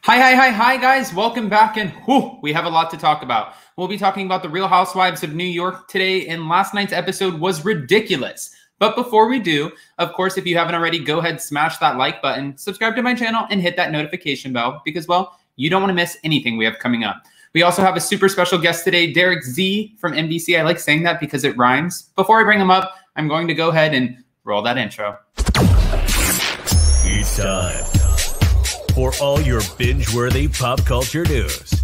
Hi, guys. Welcome back. And we have a lot to talk about. We'll be talking about the Real Housewives of New York today. And last night's episode was ridiculous. But before we do, of course, if you haven't already, go ahead, smash that like button, subscribe to my channel, and hit that notification bell because, well, you don't want to miss anything we have coming up. We also have a super special guest today, Derek Z from NBC. I like saying that because it rhymes. Before I bring him up, I'm going to go ahead and roll that intro. It's time for all your binge-worthy pop culture news.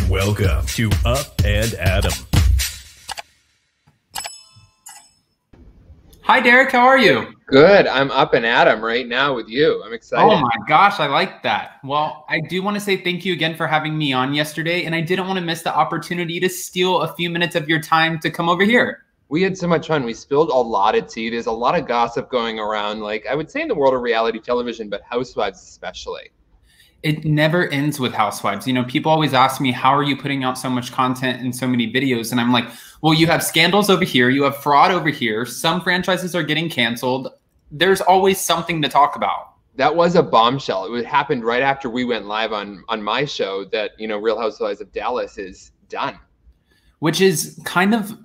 Welcome to Up and Adam. Hi, Derek. How are you? Good. I'm up and at 'em right now with you. I'm excited. Oh my gosh, I like that. Well, I do want to say thank you again for having me on yesterday, and I didn't want to miss the opportunity to steal a few minutes of your time to come over here. We had so much fun. We spilled a lot of tea. There's a lot of gossip going around, like I would say in the world of reality television, but Housewives especially. It never ends with Housewives. You know, people always ask me, how are you putting out so much content and so many videos? And I'm like, well, you have scandals over here. You have fraud over here. Some franchises are getting canceled. There's always something to talk about. That was a bombshell. It happened right after we went live on my show that, you know, Real Housewives of Dallas is done. Which is kind of,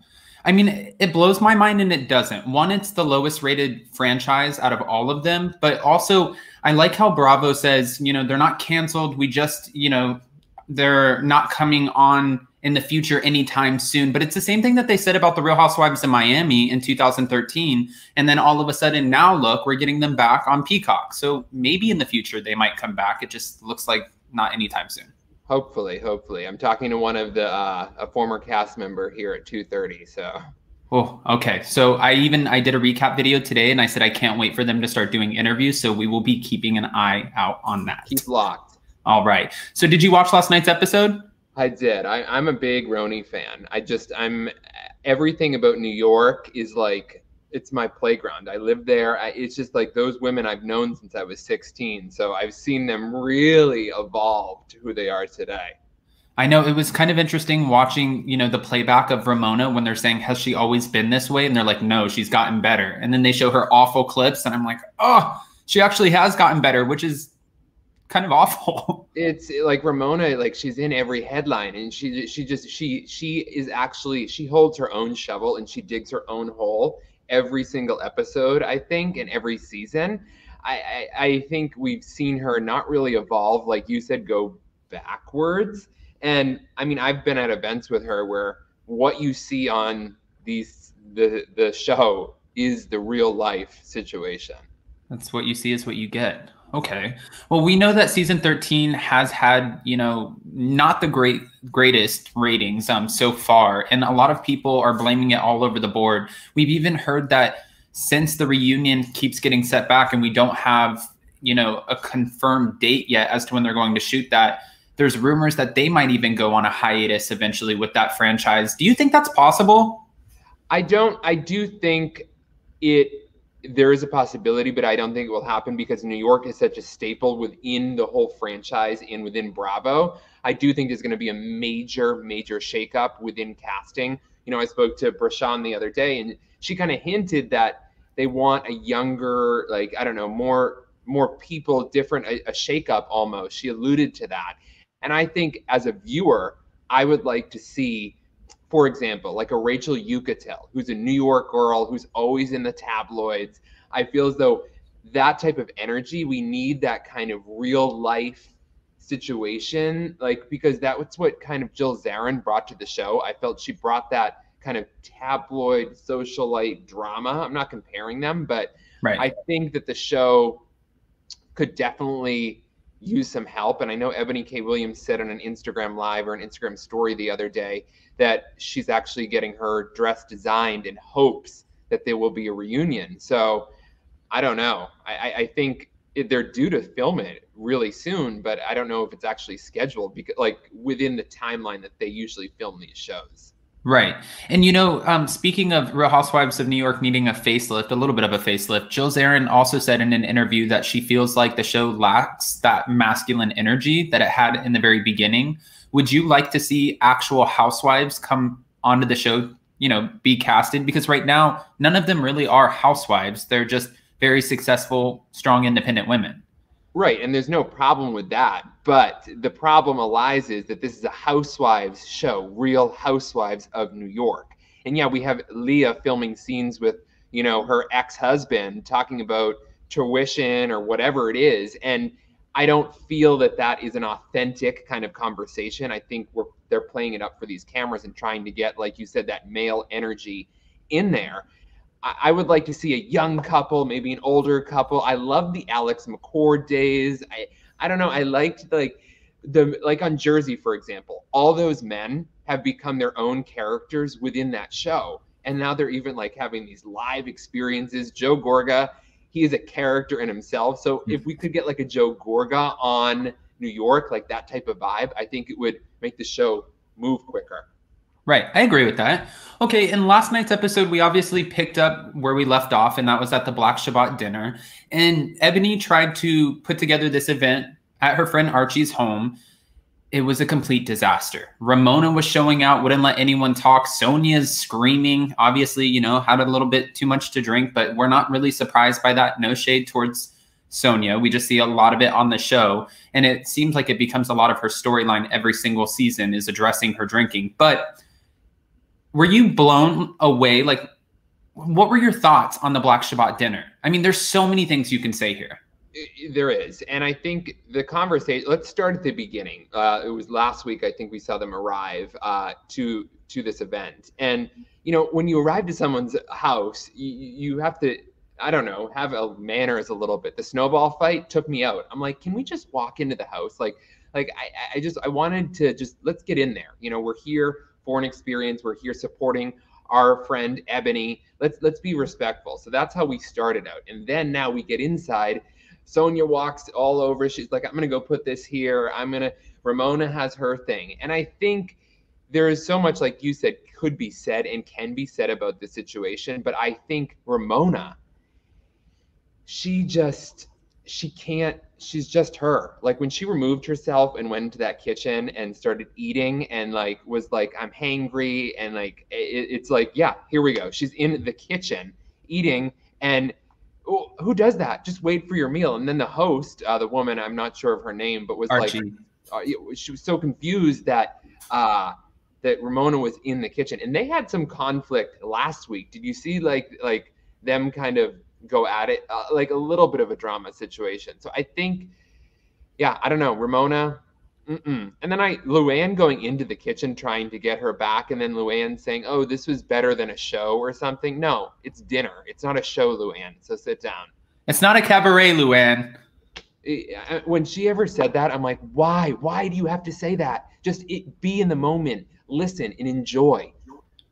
I mean, it blows my mind and it doesn't. One, it's the lowest rated franchise out of all of them. But also, I like how Bravo says, you know, they're not canceled. We just, you know, they're not coming on in the future anytime soon. But it's the same thing that they said about the Real Housewives of Miami in 2013. And then all of a sudden now, look, we're getting them back on Peacock. So maybe in the future they might come back. It just looks like not anytime soon. Hopefully. I'm talking to one of the a former cast member here at 2:30. So. Oh, okay. So I did a recap video today, and I said I can't wait for them to start doing interviews. So we will be keeping an eye out on that. Keep locked. All right. So did you watch last night's episode? I did. I'm a big RHONY fan. I'm everything about New York is like. It's my playground. I live there. It's just like those women I've known since I was 16. So I've seen them really evolve to who they are today. I know it was kind of interesting watching, you know, the playback of Ramona when they're saying, has she always been this way? And they're like, no, she's gotten better. And then they show her awful clips. And I'm like, oh, she actually has gotten better, which is kind of awful. It's like Ramona, like she's in every headline and she holds her own shovel and she digs her own hole. Every single episode, I think, and every season. I think we've seen her not really evolve, like you said, go backwards. And I mean, I've been at events with her where what you see on the show is the real life situation. That's what you see is what you get. Okay. Well, we know that season 13 has had, you know, not the greatest ratings so far. And a lot of people are blaming it all over the board. We've even heard that since the reunion keeps getting set back and we don't have, you know, a confirmed date yet as to when they're going to shoot that, there's rumors that they might even go on a hiatus eventually with that franchise. Do you think that's possible? I do think there is a possibility, but I don't think it will happen because New York is such a staple within the whole franchise and within Bravo. I do think there's going to be a major shakeup within casting. You know, I spoke to Brashan the other day and she kind of hinted that they want a younger, like, I don't know, more people, different, a shakeup almost. She alluded to that. And I think as a viewer, I would like to see, for example, like a Rachel Yucatel, who's a New York girl, who's always in the tabloids. I feel as though that type of energy, we need that kind of real life situation, like, because that's what kind of Jill Zarin brought to the show. I felt she brought that kind of tabloid socialite drama. I'm not comparing them, but right. I think that the show could definitely use some help. And I know Ebony K. Williams said on an Instagram live or an Instagram story the other day that she's actually getting her dress designed in hopes that there will be a reunion. So I don't know. I think they're due to film it really soon, but I don't know if it's actually scheduled because, like, within the timeline that they usually film these shows. Right. And, you know, speaking of Real Housewives of New York needing a facelift, a little bit of a facelift, Jill Zarin also said in an interview that she feels like the show lacks that masculine energy that it had in the very beginning. Would you like to see actual housewives come onto the show, you know, be casted? Because right now, none of them really are housewives. They're just very successful, strong, independent women. Right, and there's no problem with that. But the problem lies is that this is a housewives show, Real Housewives of New York. And yeah, we have Leah filming scenes with, her ex-husband talking about tuition or whatever it is. And I don't feel that that is an authentic kind of conversation. I think they're playing it up for these cameras and trying to get, like you said, that male energy in there. I would like to see a young couple, maybe an older couple. I love the Alex McCord days. I don't know. I liked like on Jersey, for example, all those men have become their own characters within that show. And now they're even like having these live experiences. Joe Gorga, he is a character in himself. So if we could get like a Joe Gorga on New York, like that type of vibe, I think it would make the show move quicker. Right. I agree with that. Okay. In last night's episode, we obviously picked up where we left off, and that was at the Black Shabbat dinner. And Ebony tried to put together this event at her friend Archie's home. It was a complete disaster. Ramona was showing out, wouldn't let anyone talk. Sonia's screaming, obviously, had a little bit too much to drink, but we're not really surprised by that. No shade towards Sonia. We just see a lot of it on the show. And it seems like it becomes a lot of her storyline every single season is addressing her drinking. But were you blown away? Like, what were your thoughts on the Black Shabbat dinner? I mean, there's so many things you can say here. There is. And I think the conversation, let's start at the beginning. It was last week, I think we saw them arrive to this event. And, when you arrive to someone's house, you have to, I don't know, have a manners a little bit. The snowball fight took me out. I'm like, can we just walk into the house? I wanted to just, let's get in there. We're here for an experience. We're here supporting our friend Ebony. Let's be respectful. So that's how we started out. And then now we get inside. Sonia walks all over. She's like, I'm going to go put this here. Ramona has her thing. And I think there is so much, like you said, could be said and can be said about the situation. But I think Ramona, she's just her. Like when she removed herself and went into that kitchen and started eating and was like, I'm hangry. And it's like, yeah, here we go. She's in the kitchen eating. And who does that? Just wait for your meal. And then the host, the woman, I'm not sure of her name, but was Archie. She was so confused that Ramona was in the kitchen. And they had some conflict last week. Did you see like them kind of go at it, like a little bit of a drama situation? So I think, yeah, I don't know, Ramona. And then LUANN going into the kitchen trying to get her back, and then LUANN saying, oh, this was better than a show or something. No, it's dinner. It's not a show, LUANN. So sit down. It's not a cabaret, LUANN. When she ever said that, I'm like, why? Why do you have to say that? Just be in the moment, listen and enjoy.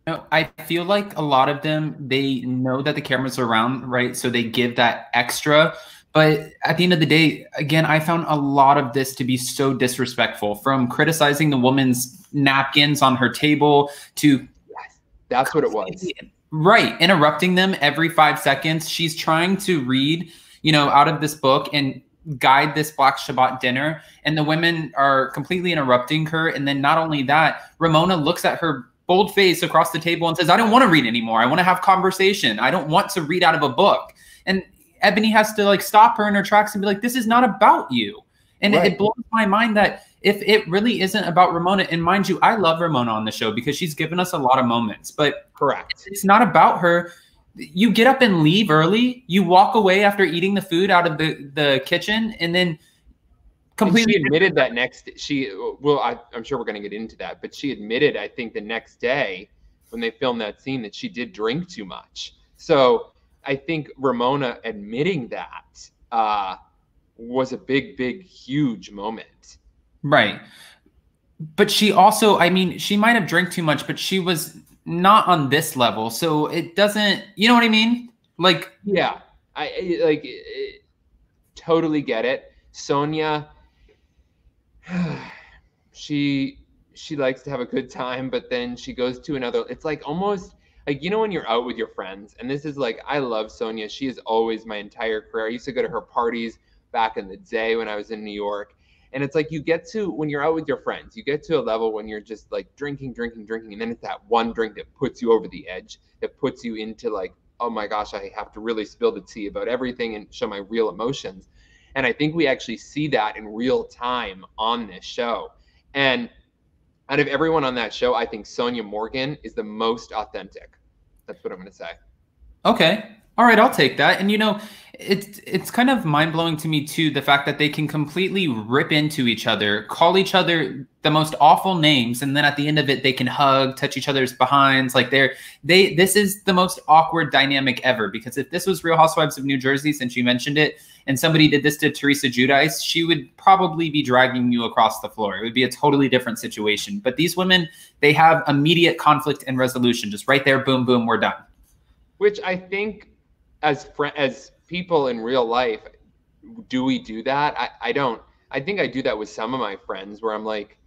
I feel like a lot of them, they know that the cameras are around, right? So they give that extra. But at the end of the day, again, I found a lot of this to be so disrespectful, from criticizing the woman's napkins on her table to... Yes, that's what it was. Right. Interrupting them every 5 seconds. She's trying to read, out of this book and guide this Black Shabbat dinner. And the women are completely interrupting her. And then not only that, Ramona looks at her bold face across the table and says, I don't want to read anymore. I want to have conversation. I don't want to read out of a book. And Ebony has to stop her in her tracks and be like, this is not about you. And right. It blows my mind that if it really isn't about Ramona, and mind you, I love Ramona on the show because she's given us a lot of moments, but correct, it's not about her. You get up and leave early. You walk away after eating the food out of the kitchen, and then completely admitted that I'm sure we're going to get into that, but she admitted, I think the next day when they filmed that scene, that she did drink too much. So I think Ramona admitting that was a big, huge moment. Right. But she also, she might have drank too much, but she was not on this level. So it doesn't, you know what I mean? Yeah, I totally get it. Sonia, she likes to have a good time, but then she goes to another. It's almost when you're out with your friends, and this is I love Sonia. She is always my entire career. I used to go to her parties back in the day when I was in New York. And it's you get to, when you're out with your friends, you get to a level when you're just drinking. And then it's that one drink that puts you over the edge, that puts you into oh my gosh, I have to really spill the tea about everything and show my real emotions. And I think we actually see that in real time on this show. And out of everyone on that show, I think Sonia Morgan is the most authentic. That's what I'm going to say. Okay. All right, I'll take that. And it's kind of mind-blowing to me too, the fact that they can completely rip into each other, call each other the most awful names, and then at the end of it they can hug, touch each other's behinds. Like this is the most awkward dynamic ever, because if this was Real Housewives of New Jersey, since you mentioned it, and somebody did this to Teresa Giudice, she would probably be dragging you across the floor. It would be a totally different situation. But these women, they have immediate conflict and resolution, just right there, boom, boom, we're done. Which I think as people in real life, do we do that? I don't. I think I do that with some of my friends where I'm like,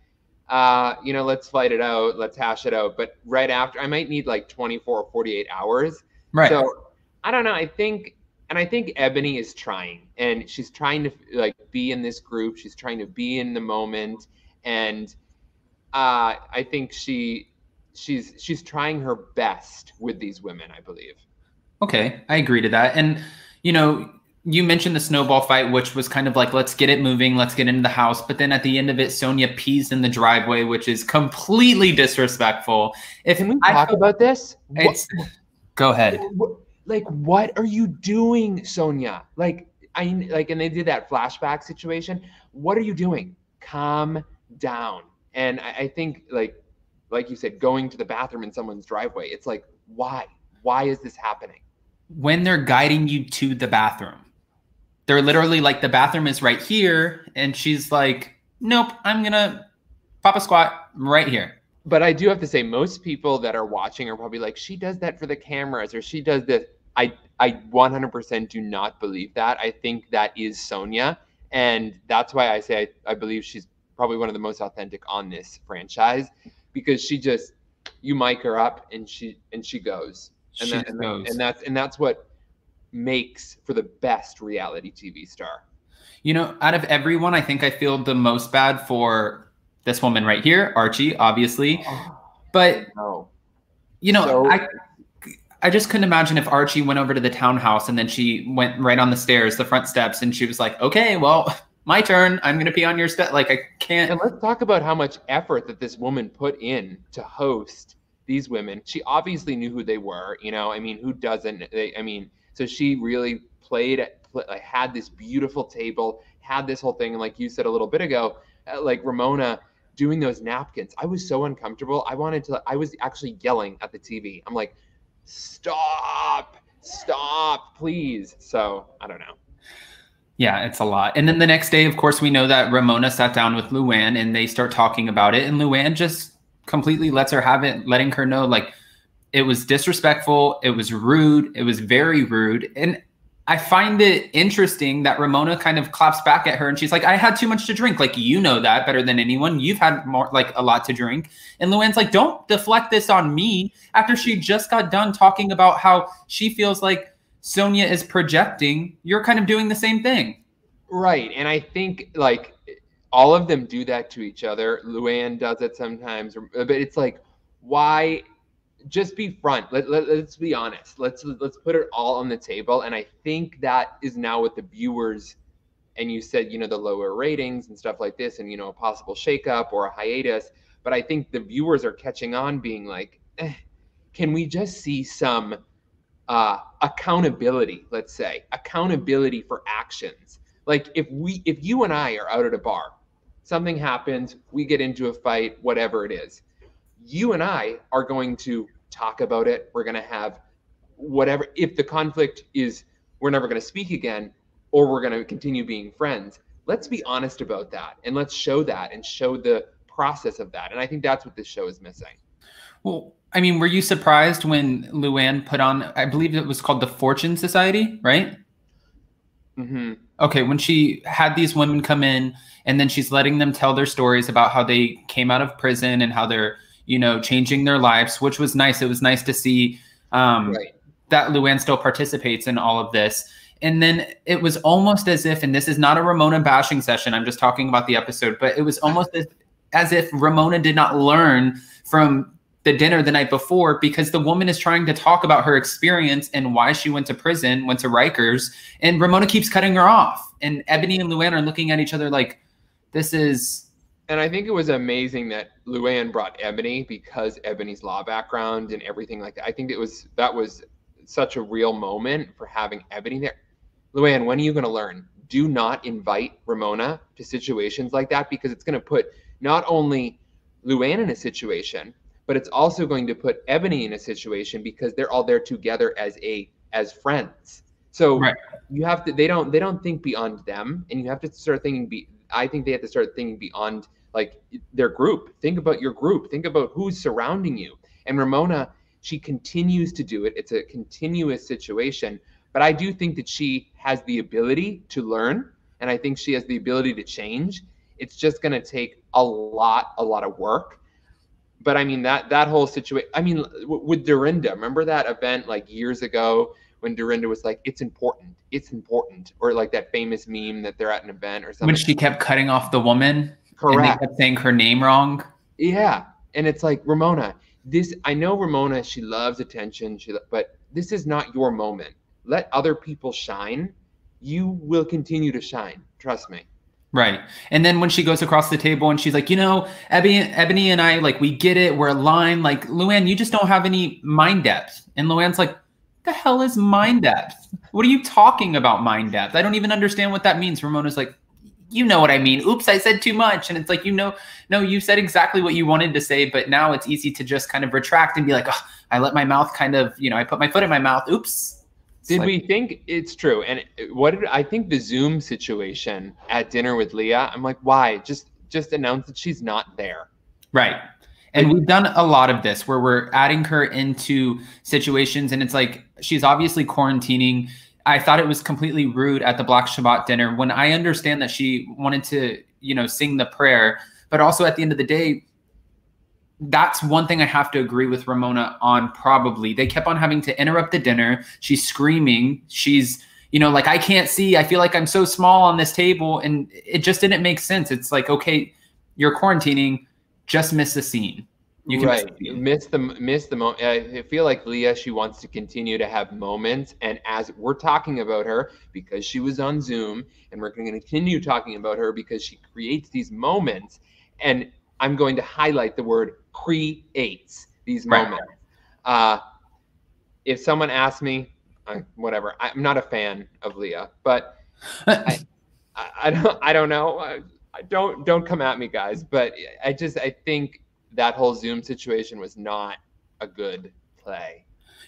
let's fight it out, let's hash it out. But right after, I might need like 24 or 48 hours. Right. So I don't know. I think Ebony is trying, and she's trying to like be in this group. She's trying to be in the moment, and I think she's trying her best with these women, I believe. Okay, I agree to that. And, you mentioned the snowball fight, which was kind of like, let's get it moving, let's get into the house. But then at the end of it, Sonia pees in the driveway, which is completely disrespectful. Can we talk about this? Go ahead. Like, what are you doing, Sonia? And they did that flashback situation. What are you doing? Calm down. And I think, like you said, going to the bathroom in someone's driveway, it's like, why? Why is this happening? When they're guiding you to the bathroom, they're literally like, the bathroom is right here. And she's like, nope, I'm going to pop a squat right here. But I do have to say, most people that are watching are probably like, she does that for the cameras, or she does this. I 100% do not believe that. I think that is Sonia. And that's why I say I believe she's probably one of the most authentic on this franchise, because you mic her up and she goes. And that's what makes for the best reality TV star. Out of everyone, I think I feel the most bad for this woman right here, Archie, obviously. But I just couldn't imagine if Archie went over to the townhouse and then she went right on the stairs, the front steps, and she was like, okay, well, my turn. I'm going to pee on your step. Like, I can't. And let's talk about how much effort that this woman put in to host these women. She obviously knew who they were, who doesn't? So she really had this beautiful table, had this whole thing. And like you said a little bit ago, like Ramona doing those napkins, I was so uncomfortable. I was actually yelling at the TV. I'm like, stop, please. So I don't know. Yeah, it's a lot. And then the next day, of course, we know that Ramona sat down with LUANN and they start talking about it. And LUANN just completely lets her have it, letting her know, like, it was disrespectful. It was rude. It was very rude. And I find it interesting that Ramona kind of claps back at her and she's like, I had too much to drink. Like, you know that better than anyone. You've had a lot to drink. And LUANN's like, don't deflect this on me, after she just got done talking about how she feels like Sonia is projecting. You're kind of doing the same thing. Right. And I think all of them do that to each other. LUANN does it sometimes, but it's like, why? Just be front. Let's be honest. Let's put it all on the table. And I think that is now what the viewers, and you said, the lower ratings and stuff like this, and, a possible shakeup or a hiatus. But I think the viewers are catching on, being like, can we just see some accountability? Let's say accountability for actions. Like, if you and I are out at a bar, something happens, we get into a fight, whatever it is, you and I are going to talk about it. We're going to have whatever. If the conflict is we're never going to speak again, or we're going to continue being friends, let's be honest about that. And let's show that and show the process of that. And I think that's what this show is missing. Well, I mean, were you surprised when LUANN put on, I believe it was called the Fortune Society, right? Mm-hmm. Okay, when she had these women come in and then she's letting them tell their stories about how they came out of prison and how they're, changing their lives, which was nice. It was nice to see right, that LUANN still participates in all of this. And then it was almost as if, and this is not a Ramona bashing session, I'm just talking about the episode, but it was almost as if Ramona did not learn from the dinner the night before because the woman is trying to talk about her experience and why she went to prison, went to Rikers, and Ramona keeps cutting her off. And Ebony and LUANN are looking at each other like, this is... And I think it was amazing that LUANN brought Ebony because Ebony's law background and everything like that. I think that was such a real moment for having Ebony there. LUANN, when are you going to learn? Do not invite Ramona to situations like that because it's going to put not only LUANN in a situation, but it's also going to put Ebony in a situation because they're all there together as friends. So right. You have to, they don't think beyond them, and you have to start thinking, I think they have to start thinking beyond like their group. Think about your group. Think about who's surrounding you. And Ramona, she continues to do it. It's a continuous situation, but I do think that she has the ability to learn, and I think she has the ability to change. It's just going to take a lot of work. But I mean, that whole situation, I mean, with Dorinda, remember that event like years ago when Dorinda was like, it's important, or like that famous meme that they're at an event or something. When she kept cutting off the woman. Correct. And they kept saying her name wrong. Yeah. And it's like, Ramona, I know Ramona, she loves attention, but this is not your moment. Let other people shine. You will continue to shine. Trust me. Right. And then when she goes across the table and she's like, you know, Ebony and I, like, we get it. We're aligned. Like, LUANN, you just don't have any mind depth. And LUANN's like, the hell is mind depth? What are you talking about, mind depth? I don't even understand what that means. Ramona's like, you know what I mean. Oops, I said too much. And it's like, no, you said exactly what you wanted to say, but now it's easy to just kind of retract and be like, oh, I let my mouth kind of, I put my foot in my mouth. Oops. Did we think it's true? And I think the Zoom situation at dinner with Leah, I'm like, why? Just announce that she's not there. Right. And we've done a lot of this where we're adding her into situations and it's like, she's obviously quarantining. I thought it was completely rude at the Black Shabbat dinner when I understand that she wanted to, sing the prayer, but also at the end of the day, that's one thing I have to agree with Ramona on probably. They kept on having to interrupt the dinner. She's screaming. She's, like, I can't see. I feel like I'm so small on this table. And it just didn't make sense. It's like, okay, you're quarantining. Just miss the scene. You can miss the moment. I feel like Leah, she wants to continue to have moments. And as we're talking about her because she was on Zoom, and we're going to continue talking about her because she creates these moments. And I'm going to highlight the word creates these moments. Right. If someone asks me, whatever, I'm not a fan of Leah, but I don't know. Don't come at me, guys. But I think that whole Zoom situation was not a good play.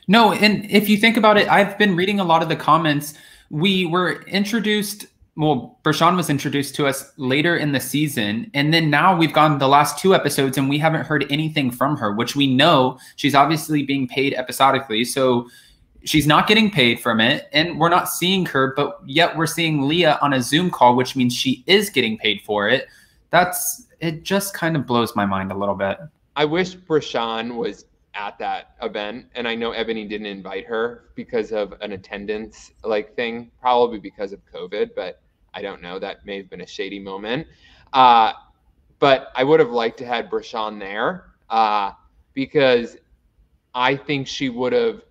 No, and if you think about it, I've been reading a lot of the comments. We were introduced. Well, Bershan was introduced to us later in the season. And then now we've gone the last 2 episodes and we haven't heard anything from her, which we know she's obviously being paid episodically. So she's not getting paid from it. And we're not seeing her, but yet we're seeing Leah on a Zoom call, which means she is getting paid for it. It just kind of blows my mind a little bit. I wish Bershan was at that event. And I know Ebony didn't invite her because of an attendance thing, probably because of COVID, but I don't know. That may have been a shady moment. But I would have liked to have Bershan there because I think she would have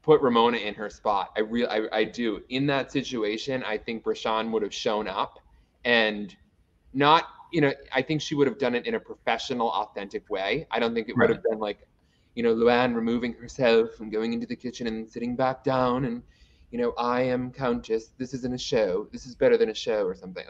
put Ramona in her spot. I do. In that situation, I think Bershan would have shown up and not, I think she would have done it in a professional, authentic way. I don't think it would have been like, LUANN removing herself and going into the kitchen and sitting back down and, I am Countess. This isn't a show. This is better than a show or something.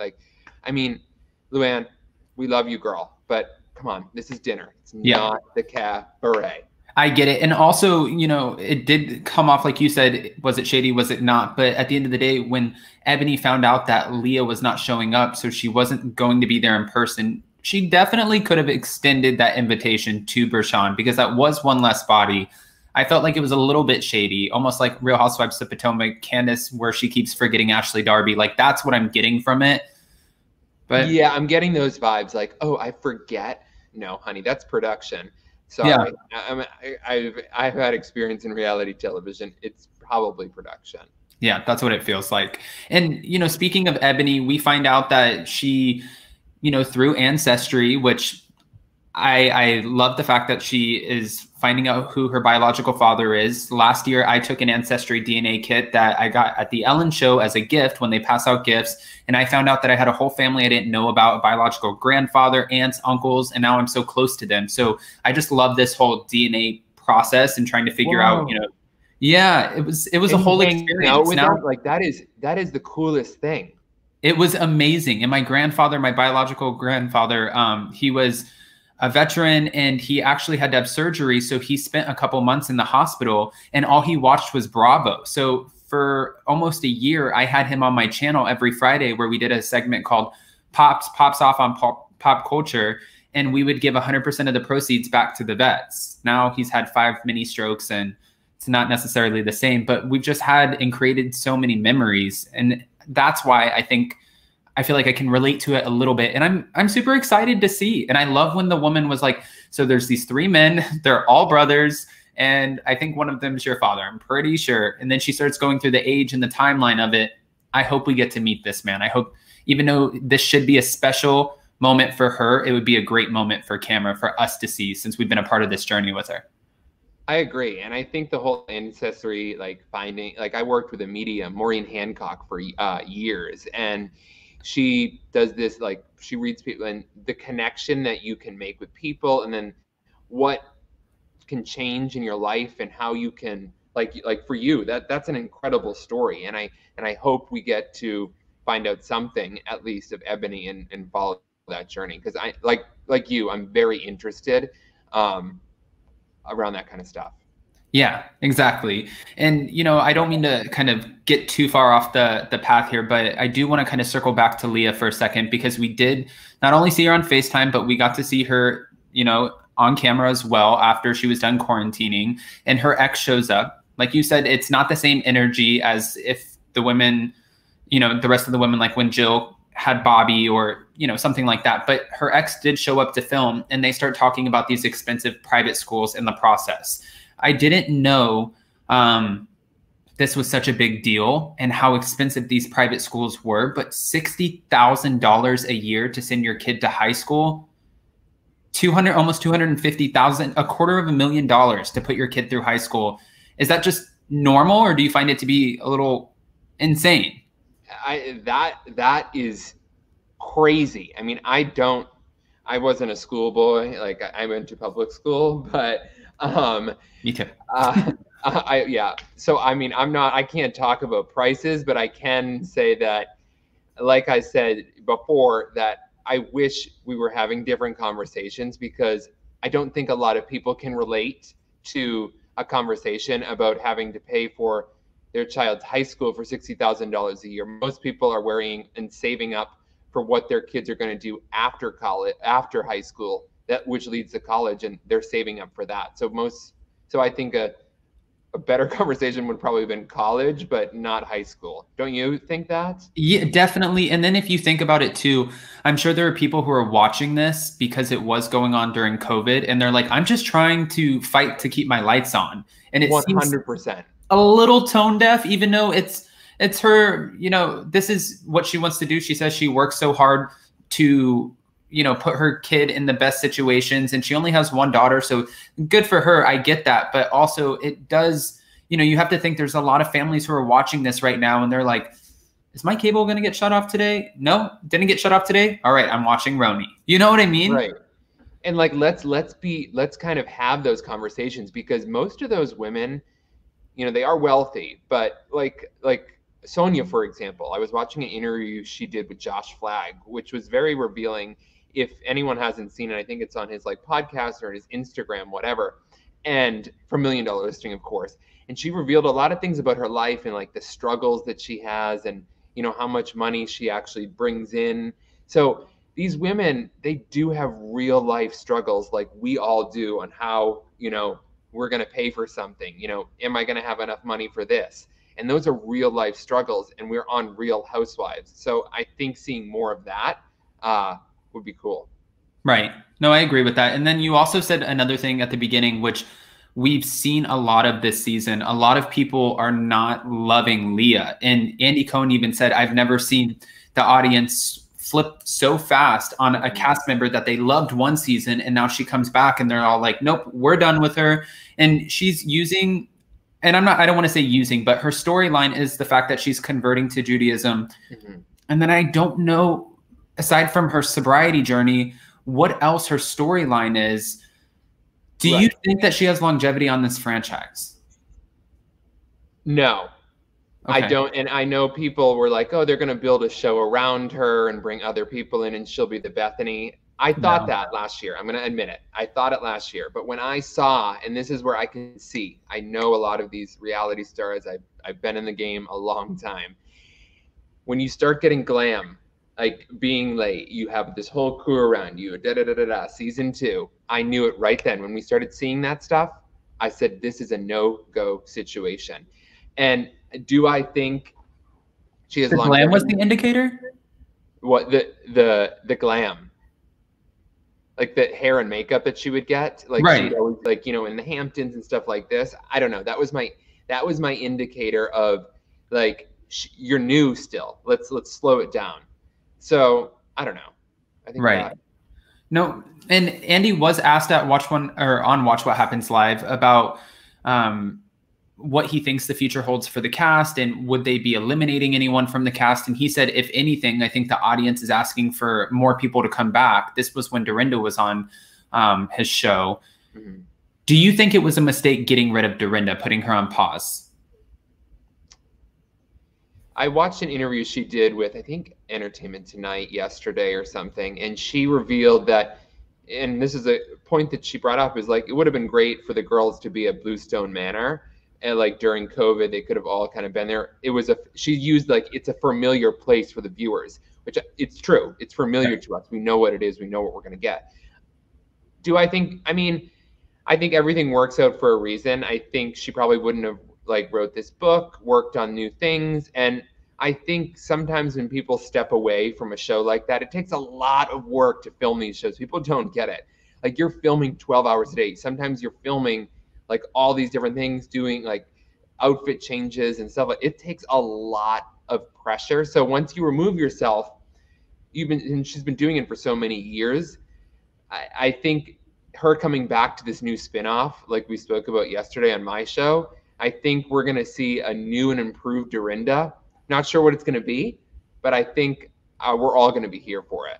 LUANN, we love you, girl, but come on, this is dinner. It's not the cabaret. I get it. And also, it did come off, like you said, was it shady? Was it not? But at the end of the day, when Ebony found out that Leah was not showing up, so she wasn't going to be there in person, she definitely could have extended that invitation to Bershan because that was one less body. I felt like it was a little bit shady, almost like Real Housewives of Potomac, Candace, where she keeps forgetting Ashley Darby. Like, that's what I'm getting from it. But yeah, I'm getting those vibes like, oh, I forget. No, honey, that's production. Sorry. Yeah. I've had experience in reality television. It's probably production. Yeah, that's what it feels like. And, speaking of Ebony, we find out that she, through Ancestry, which I love the fact that she is finding out who her biological father is. Last year, I took an Ancestry DNA kit that I got at the Ellen show as a gift when they pass out gifts. And I found out that I had a whole family I didn't know about, a biological grandfather, aunts, uncles, and now I'm so close to them. So I just love this whole DNA process and trying to figure out, you know, yeah, it was a whole experience. Now, like that is the coolest thing. It was amazing. And my grandfather, my biological grandfather, he was a veteran and he actually had to have surgery. So he spent a couple months in the hospital and all he watched was Bravo. So for almost a year, I had him on my channel every Friday where we did a segment called Pops Off on Pop Culture. And we would give 100% of the proceeds back to the vets. Now he's had 5 mini strokes and it's not necessarily the same, but we've just had and created so many memories. And that's why I feel like I can relate to it a little bit. And I'm super excited to see. And I love when the woman was like, so there's these 3 men, they're all brothers. And I think one of them is your father. I'm pretty sure. And then she starts going through the age and the timeline of it. I hope we get to meet this man. I hope, even though this should be a special moment for her, it would be a great moment for camera, for us to see, since we've been a part of this journey with her. I agree. And I think the whole ancestry, like finding, like I worked with a medium, Maureen Hancock, for years. And she does this, like she reads people and the connection that you can make with people, and then what can change in your life and how you can, like for you, that's an incredible story. And I hope we get to find out something at least of Ebony and follow that journey. Cause I like you, I'm very interested around that kind of stuff. Yeah, exactly. And, you know, I don't mean to kind of get too far off the path here, but I do want to kind of circle back to Leah for a second, because we did not only see her on FaceTime, but we got to see her, you know, on camera as well after she was done quarantining, and her ex shows up. Like you said, it's not the same energy as if the women, you know, the rest of the women, like when Jill had Bobby or, you know, something like that. But her ex did show up to film, and they start talking about these expensive private schools in the process. I didn't know this was such a big deal and how expensive these private schools were, but $60,000 a year to send your kid to high school, almost $250,000, $250,000 to put your kid through high school. Is that just normal, or do you find it to be a little insane? That is crazy. I mean, I wasn't a schoolboy. Like I went to public school, but me too. Yeah. So, I mean, I can't talk about prices, but I can say that, like I said before, that I wish we were having different conversations, because I don't think a lot of people can relate to a conversation about having to pay for their child's high school for $60,000 a year. Most people are worrying and saving up for what their kids are going to do after college, after high school, which leads to college, and they're saving up for that. So I think a better conversation would probably have been college, but not high school. Don't you think that? Yeah, definitely. And then if you think about it too, I'm sure there are people who are watching this because it was going on during COVID, and they're like, I'm just trying to fight to keep my lights on. And it 100%. seems a little tone deaf, even though it's her, you know, this is what she wants to do. She says she works so hard to, you know, put her kid in the best situations, and she only has one daughter. So good for her. I get that. But also it does, you know, you have to think there's a lot of families who are watching this right now and they're like, is my cable going to get shut off today? No, didn't get shut off today. All right, I'm watching RHONY. You know what I mean? Right. And like, let's kind of have those conversations, because most of those women, you know, they are wealthy, but like Sonia, for example, I was watching an interview she did with Josh Flagg, which was very revealing. If anyone hasn't seen it, I think it's on his like podcast or his Instagram, whatever. And for $1 Million Listing, of course. And she revealed a lot of things about her life and like the struggles that she has, and, you know, how much money she actually brings in. So these women, they do have real life struggles like we all do, on how, you know, we're going to pay for something, you know, am I going to have enough money for this? And those are real life struggles, and we're on Real Housewives. So I think seeing more of that would be cool. Right. No, I agree with that. And then you also said another thing at the beginning, which we've seen a lot of this season. A lot of people are not loving Leah. And Andy Cohen even said, I've never seen the audience flip so fast on a cast member that they loved one season, and now she comes back and they're all like, nope, we're done with her. And she's using, and I don't want to say using, but her storyline is the fact that she's converting to Judaism. And then I don't know, aside from her sobriety journey, what else her storyline is. Do you think that she has longevity on this franchise? No. Okay. I don't, and I know people were like, oh, they're going to build a show around her and bring other people in and she'll be the Bethany. I thought that last year. I'm going to admit it. I thought it last year. But when I saw, and this is where I can see, I know a lot of these reality stars. I've been in the game a long time. When you start getting glam, like being late, you have this whole crew around you, season 2. I knew it right then. When we started seeing that stuff, I said, this is a no-go situation. And do I think she has longevity? Glam was the indicator? What, the glam? Like the hair and makeup that she would get? Like she'd always, like, you know, in the Hamptons and stuff like this. I don't know. That was my indicator of like, you're new still. Let's slow it down. So I don't know. I think No, and Andy was asked at Watch What Happens Live about what he thinks the future holds for the cast and would they be eliminating anyone from the cast. And he said, if anything, I think the audience is asking for more people to come back. This was when Dorinda was on his show. Do you think it was a mistake getting rid of Dorinda, putting her on pause? I watched an interview she did with, I think, Entertainment Tonight yesterday or something, and she revealed that, and this is a point that she brought up, is like, it would have been great for the girls to be at Bluestone Manor, and like during COVID, they could have all kind of been there. She used like, it's a familiar place for the viewers, which it's true. It's familiar to us. We know what it is. We know what we're going to get. I think everything works out for a reason. I think she probably wouldn't have like wrote this book, worked on new things. And I think sometimes when people step away from a show like that, it takes a lot of work to film these shows. People don't get it. Like, you're filming 12 hours a day. Sometimes you're filming like all these different things, doing like outfit changes and stuff. It takes a lot of pressure. So once you remove yourself, and she's been doing it for so many years, I think her coming back to this new spinoff, like we spoke about yesterday on my show, I think we're going to see a new and improved Dorinda. Not sure what it's going to be, but I think we're all going to be here for it.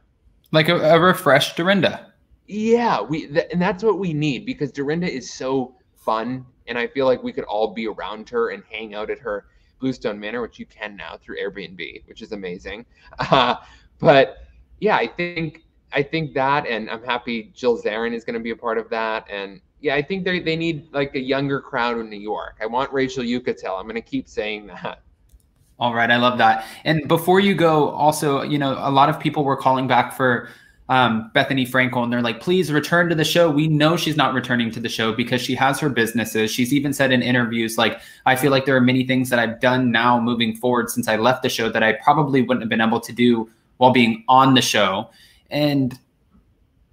Like a refreshed Dorinda. Yeah, and that's what we need, because Dorinda is so fun, and I feel like we could all be around her and hang out at her Bluestone Manor, which you can now through Airbnb, which is amazing. But yeah, I think that, and I'm happy Jill Zarin is going to be a part of that. And yeah, I think they need like a younger crowd in New York. I want Rachel Yucatel. I'm going to keep saying that. All right. I love that. And before you go, also, you know, a lot of people were calling back for Bethany Frankel, and they're like, please return to the show. We know she's not returning to the show because she has her businesses. She's even said in interviews, like, I feel like there are many things that I've done now moving forward since I left the show that I probably wouldn't have been able to do while being on the show. And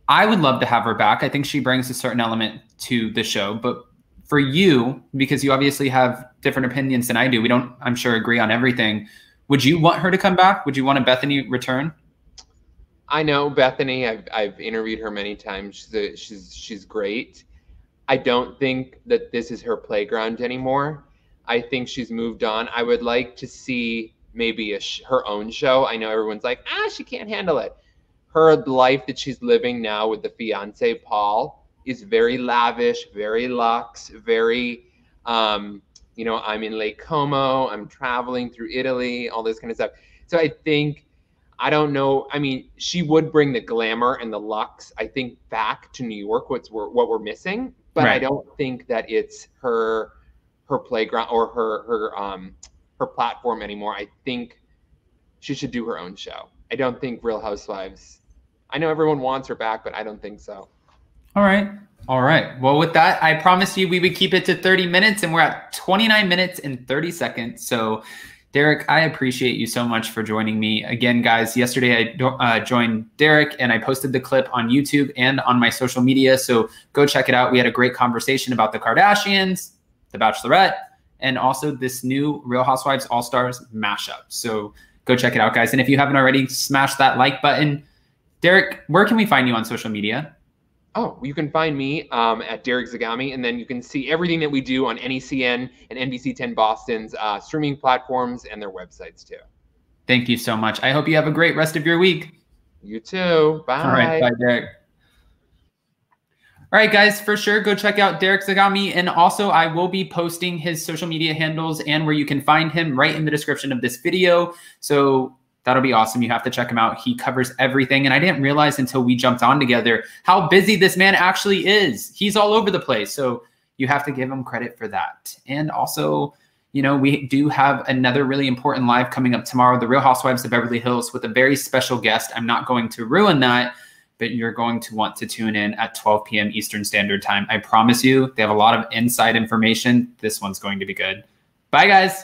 I would love to have her back. I think she brings a certain element to the show. But for you, because you obviously have different opinions than I do, we don't, I'm sure, agree on everything. Would you want her to come back? Would you want a Bethany return? I know Bethany. I've interviewed her many times. She's great. I don't think that this is her playground anymore. I think she's moved on. I would like to see maybe her own show. I know everyone's like, she can't handle it. Her life that she's living now with the fiance, Paul, is very lavish, very luxe, very, I'm in Lake Como, I'm traveling through Italy, all this kind of stuff. So I think, I don't know, I mean, she would bring the glamour and the luxe, I think, back to New York, what we're missing, but right. I don't think that it's her playground or her platform anymore. I think she should do her own show. I don't think Real Housewives, I know everyone wants her back, but I don't think so. All right. All right. Well, with that, I promised you we would keep it to 30 minutes, and we're at 29 minutes and 30 seconds. So, Derek, I appreciate you so much for joining me. Again, guys, yesterday I joined Derek, and I posted the clip on YouTube and on my social media. So go check it out. We had a great conversation about the Kardashians, The Bachelorette, and also this new Real Housewives All-Stars mashup. So go check it out, guys. And if you haven't already, smash that like button. Derek, where can we find you on social media? Oh, you can find me at Derek Zagami, and then you can see everything that we do on NECN and NBC 10 Boston's streaming platforms and their websites too. Thank you so much. I hope you have a great rest of your week. You too. Bye. All right. Bye, Derek. All right, guys, for sure, go check out Derek Zagami. And also, I will be posting his social media handles and where you can find him right in the description of this video. So that'll be awesome. You have to check him out. He covers everything. And I didn't realize until we jumped on together how busy this man actually is. He's all over the place. So you have to give him credit for that. And also, you know, we do have another really important live coming up tomorrow, The Real Housewives of Beverly Hills, with a very special guest. I'm not going to ruin that, but you're going to want to tune in at 12 p.m. Eastern Standard Time. I promise you, they have a lot of inside information. This one's going to be good. Bye, guys.